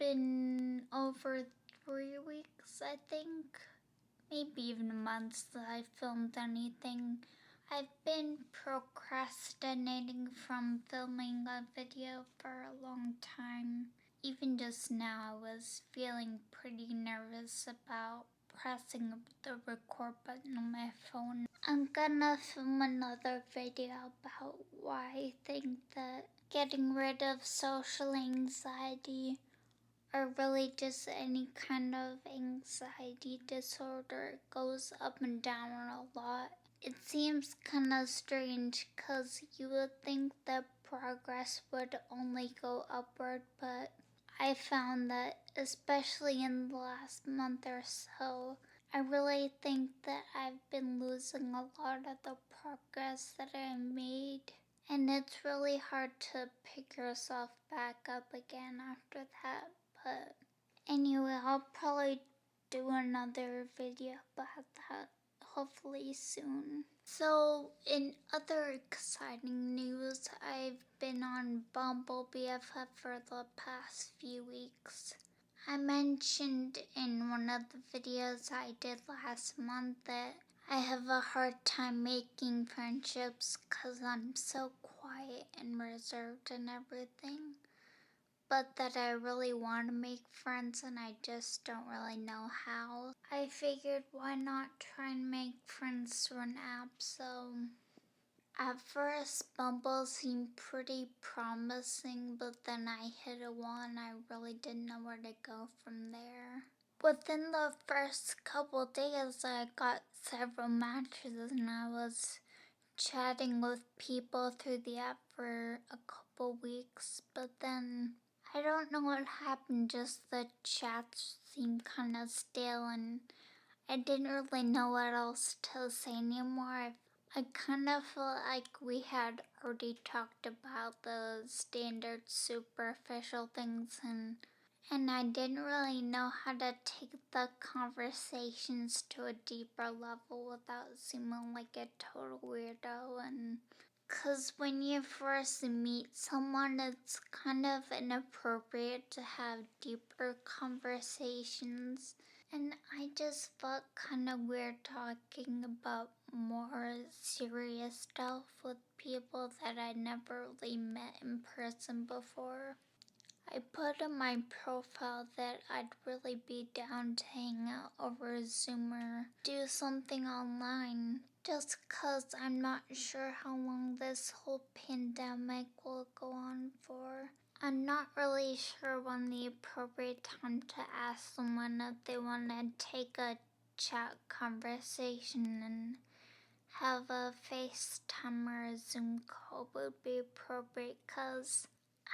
been over 3 weeks, I think. Maybe even months that I filmed anything. I've been procrastinating from filming a video for a long time. Even just now, I was feeling pretty nervous about pressing the record button on my phone. I'm gonna film another video about why I think that getting rid of social anxiety, or really just any kind of anxiety disorder, goes up and down a lot. It seems kind of strange because you would think that progress would only go upward, but I found that, especially in the last month or so, I really think that I've been losing a lot of the progress that I made. And it's really hard to pick yourself back up again after that. But anyway, I'll probably do another video about that hopefully soon. So, in other exciting news, I've been on Bumble BFF for the past few weeks. I mentioned in one of the videos I did last month that I have a hard time making friendships because I'm so quiet and reserved and everything, but that I really want to make friends and I just don't really know how. I figured why not try and make friends through an app. So at first Bumble seemed pretty promising, but then I hit a wall and I really didn't know where to go from there. Within the first couple days I got several matches and I was chatting with people through the app for a couple weeks, but then I don't know what happened, just the chats seemed kind of stale and I didn't really know what else to say anymore. I kind of felt like we had already talked about the standard superficial things and I didn't really know how to take the conversations to a deeper level without seeming like a total weirdo. And 'cause when you first meet someone, it's kind of inappropriate to have deeper conversations. And I just felt kind of weird talking about more serious stuff with people that I'd never really met in person before. I put in my profile that I'd really be down to hang out over Zoom or do something online, just 'cause I'm not sure how long this whole pandemic will go on for. I'm not really sure when the appropriate time to ask someone if they want to take a chat conversation and have a FaceTime or a Zoom call would be appropriate, 'cause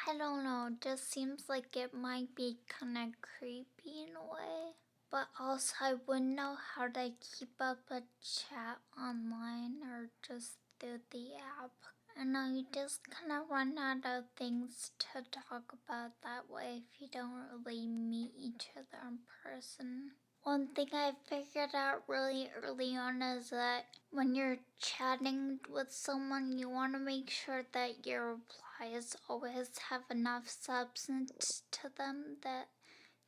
I don't know, it just seems like it might be kind of creepy in a way. But also I wouldn't know how to keep up a chat online or just through the app. And I just kind of run out of things to talk about that way if you don't really meet each other in person. One thing I figured out really early on is that when you're chatting with someone, you want to make sure that your replies always have enough substance to them that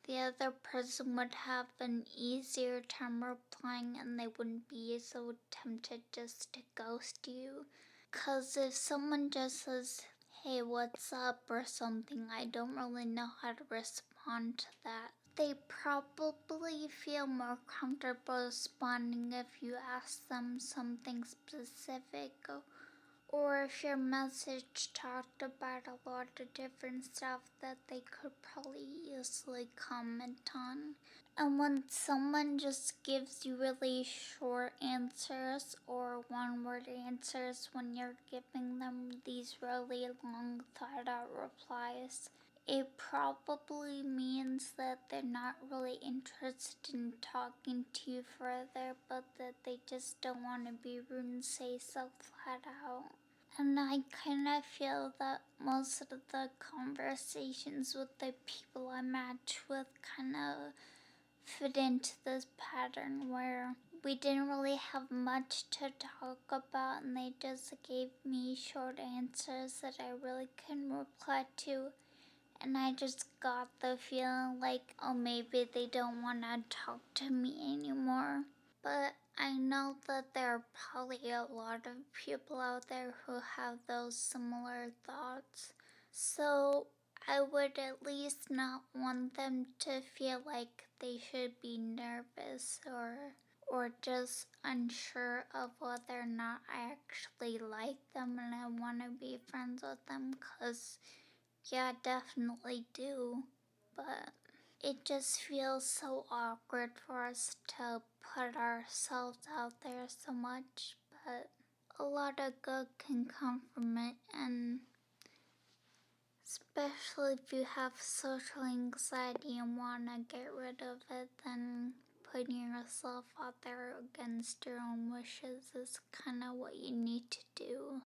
the other person would have an easier time replying and they wouldn't be so tempted just to ghost you. 'Cause if someone just says, "Hey, what's up?" or something, I don't really know how to respond to that. They probably feel more comfortable responding if you ask them something specific, or if your message talked about a lot of different stuff that they could probably easily comment on. And when someone just gives you really short answers or one-word answers when you're giving them these really long thought-out replies, it probably means that they're not really interested in talking to you further, but that they just don't want to be rude and say so flat out. And I kind of feel that most of the conversations with the people I match with kind of fit into this pattern where we didn't really have much to talk about and they just gave me short answers that I really couldn't reply to. And I just got the feeling like, oh, maybe they don't want to talk to me anymore. But I know that there are probably a lot of people out there who have those similar thoughts. So I would at least not want them to feel like they should be nervous or just unsure of whether or not I actually like them and I want to be friends with them, 'cause yeah, definitely do. But it just feels so awkward for us to put ourselves out there so much, but a lot of good can come from it, and especially if you have social anxiety and want to get rid of it, then putting yourself out there against your own wishes is kind of what you need to do.